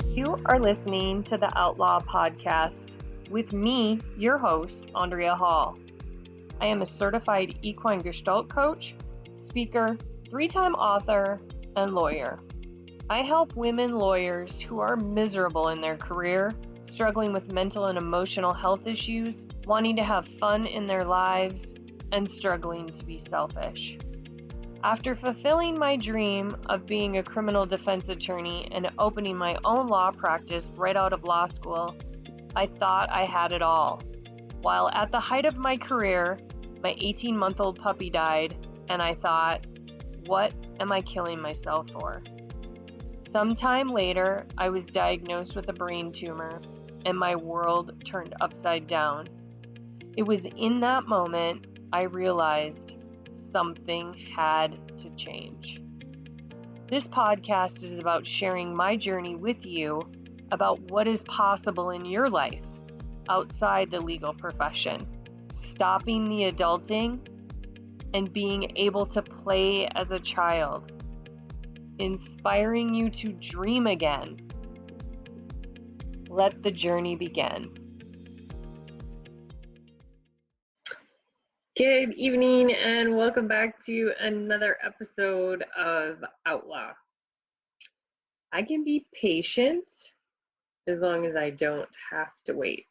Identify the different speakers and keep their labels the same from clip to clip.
Speaker 1: You are listening to the Outlaw Podcast with me, your host, Andrea Hall. I am a certified equine gestalt coach, speaker, 3-time author, and lawyer. I help women lawyers who are miserable in their career, struggling with mental and emotional health issues, wanting to have fun in their lives, and struggling to be selfish. After fulfilling my dream of being a criminal defense attorney and opening my own law practice right out of law school, I thought I had it all. While at the height of my career, my 18-month-old puppy died, and I thought, what am I killing myself for? Sometime later, I was diagnosed with a brain tumor, and my world turned upside down. It was in that moment I realized something had to change. This podcast is about sharing my journey with you about what is possible in your life outside the legal profession, stopping the adulting, and being able to play as a child, inspiring you to dream again. Let the journey begin. Good evening and welcome back to another episode of Outlaw. I can be patient as long as I don't have to wait.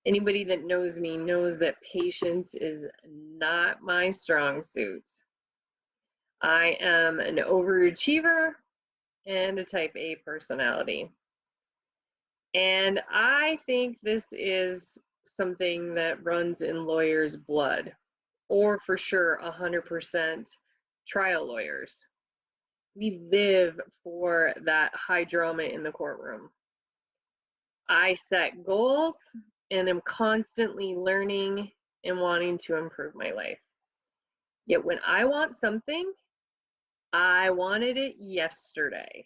Speaker 1: Anybody that knows me knows that patience is not my strong suit. I am an overachiever and a type A personality. And I think this is something that runs in lawyers' blood, or for sure 100% trial lawyers. We live for that high drama in the courtroom. I set goals and am constantly learning and wanting to improve my life. Yet when I want something, I wanted it yesterday.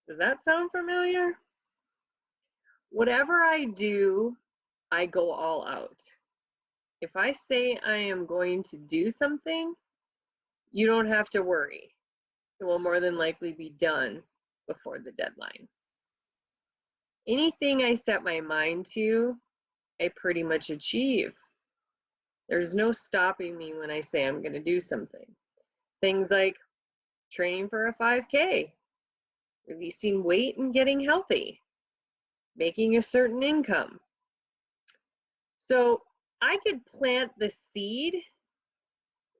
Speaker 1: Does that sound familiar? Whatever I do, I go all out. If I say I am going to do something, you don't have to worry. It will more than likely be done before the deadline. Anything I set my mind to, I pretty much achieve. There's no stopping me when I say I'm going to do something. Things like training for a 5K, releasing weight and getting healthy, making a certain income. So I could plant the seed,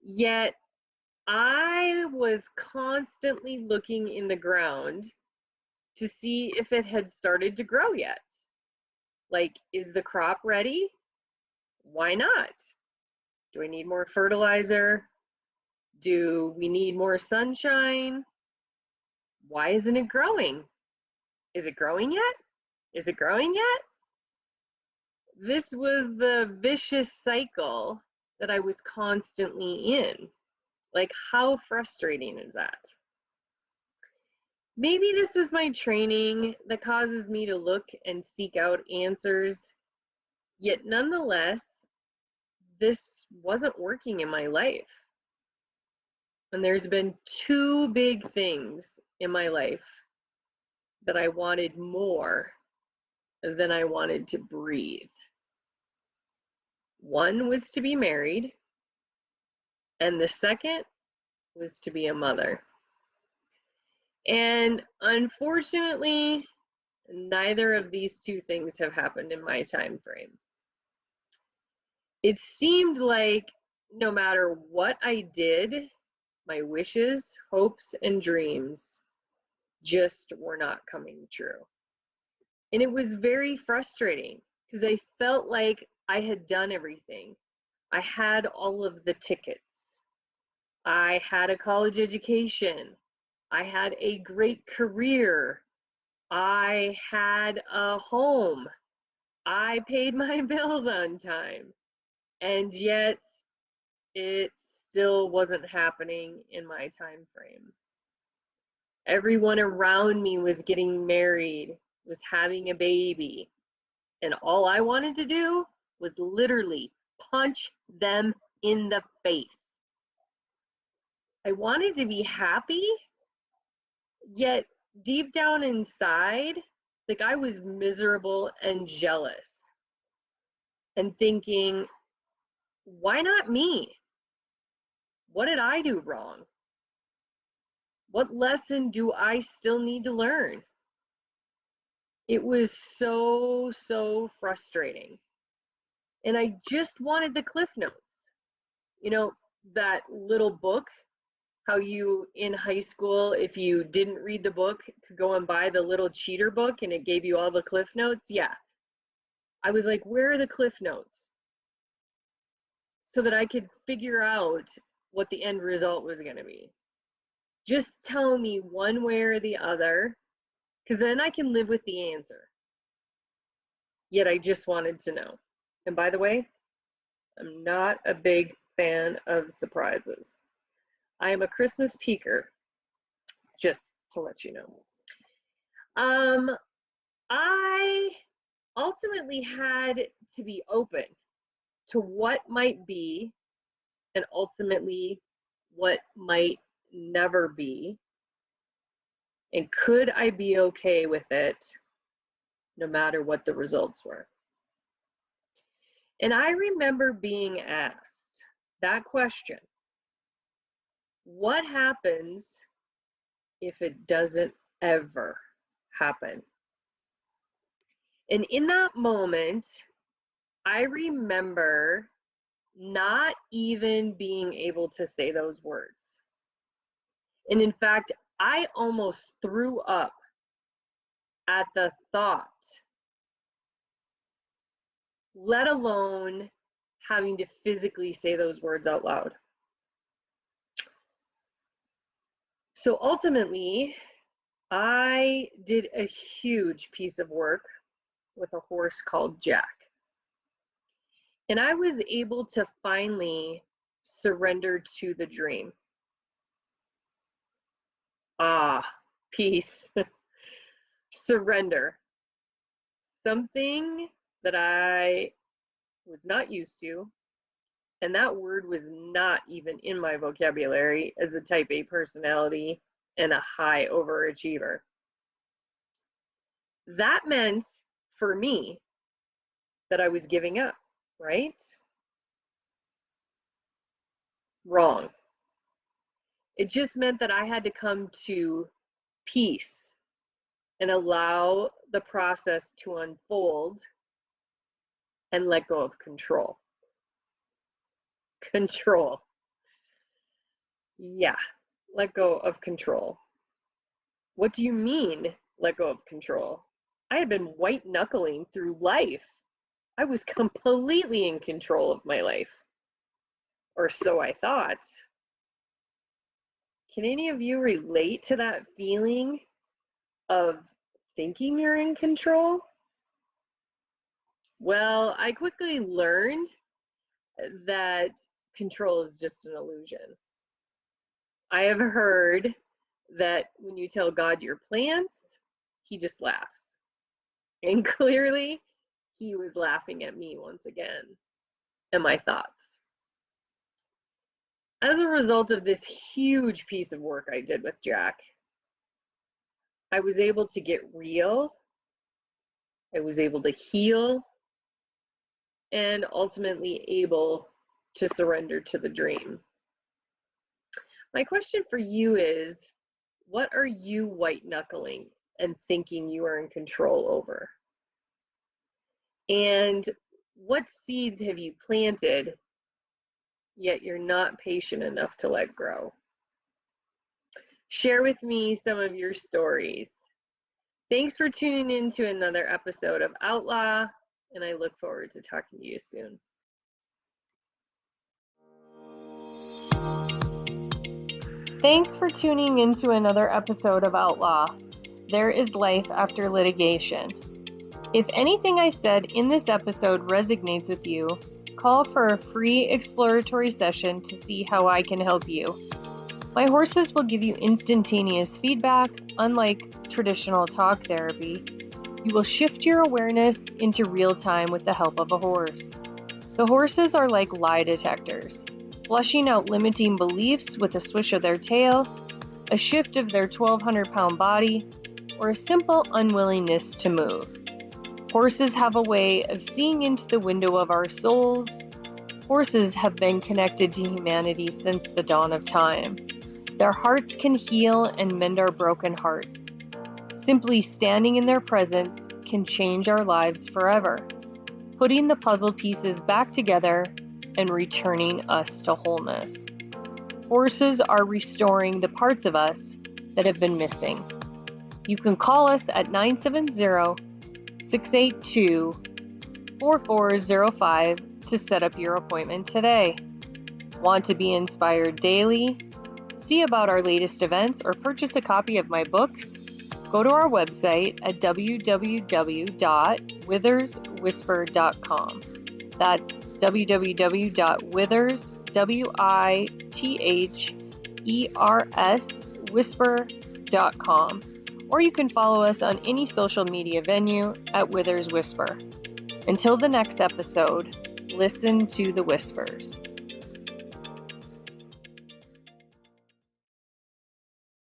Speaker 1: yet I was constantly looking in the ground to see if it had started to grow yet. Like, is the crop ready? Why not? Do I need more fertilizer? Do we need more sunshine? Why isn't it growing? Is it growing yet? Is it growing yet? This was the vicious cycle that I was constantly in. Like, how frustrating is that? Maybe this is my training that causes me to look and seek out answers, yet nonetheless, this wasn't working in my life. And there's been two big things in my life that I wanted more than I wanted to breathe. One was to be married, and the second was to be a mother. And unfortunately, neither of these two things have happened in my time frame. It seemed like no matter what I did, my wishes, hopes, and dreams just were not coming true. And it was very frustrating because I felt like I had done everything. I had all of the tickets. I had a college education. I had a great career. I had a home. I paid my bills on time. And yet it still wasn't happening in my time frame. Everyone around me was getting married, was having a baby, and all I wanted to do was literally punch them in the face. I wanted to be happy, Yet deep down inside, like I was miserable and jealous and thinking, why not me? What did I do wrong? What lesson do I still need to learn? It was so frustrating. And I just wanted the Cliff Notes. You know, that little book, how you in high school, if you didn't read the book, could go and buy the little cheater book and it gave you all the Cliff Notes. Yeah. I was like, where are the Cliff Notes? So that I could figure out what the end result was going to be. Just tell me one way or the other, because then I can live with the answer. Yet I just wanted to know. And by the way, I'm not a big fan of surprises. I am a Christmas peeker, just to let you know. I ultimately had to be open to what might be and ultimately what might never be. And could I be okay with it no matter what the results were? And I remember being asked that question, what happens if it doesn't ever happen? And in that moment, I remember not even being able to say those words. And in fact, I almost threw up at the thought, let alone having to physically say those words out loud. So ultimately, I did a huge piece of work with a horse called Jack. And I was able to finally surrender to the dream. Peace. Surrender. Something that I was not used to, and that word was not even in my vocabulary as a type A personality and a high overachiever. That meant for me that I was giving up, right? Wrong. It just meant that I had to come to peace and allow the process to unfold and let go of control. Control. Yeah, let go of control. What do you mean, let go of control? I had been white-knuckling through life. I was completely in control of my life. Or so I thought. Can any of you relate to that feeling of thinking you're in control? Well, I quickly learned that control is just an illusion. I have heard that when you tell God your plans, he just laughs. And clearly, he was laughing at me once again and my thoughts. As a result of this huge piece of work I did with Jack, I was able to get real, I was able to heal, and ultimately able to surrender to the dream. My question for you is, what are you white-knuckling and thinking you are in control over? And what seeds have you planted, yet you're not patient enough to let grow? Share with me some of your stories. Thanks for tuning in to another episode of Outlaw, and I look forward to talking to you soon. Thanks for tuning into another episode of Outlaw. There is life after litigation. If anything I said in this episode resonates with you, call for a free exploratory session to see how I can help you. My horses will give you instantaneous feedback, unlike traditional talk therapy. You will shift your awareness into real time with the help of a horse. The horses are like lie detectors, flushing out limiting beliefs with a swish of their tail, a shift of their 1,200-pound body, or a simple unwillingness to move. Horses have a way of seeing into the window of our souls. Horses have been connected to humanity since the dawn of time. Their hearts can heal and mend our broken hearts. Simply standing in their presence can change our lives forever, putting the puzzle pieces back together and returning us to wholeness. Horses are restoring the parts of us that have been missing. You can call us at 970-682-4405 to set up your appointment today. Want to be inspired daily? See about our latest events or purchase a copy of my books? Go to our website at www.witherswhisper.com. That's www.witherswhisper.com. Or you can follow us on any social media venue at Withers Whisper. Until the next episode, listen to the whispers.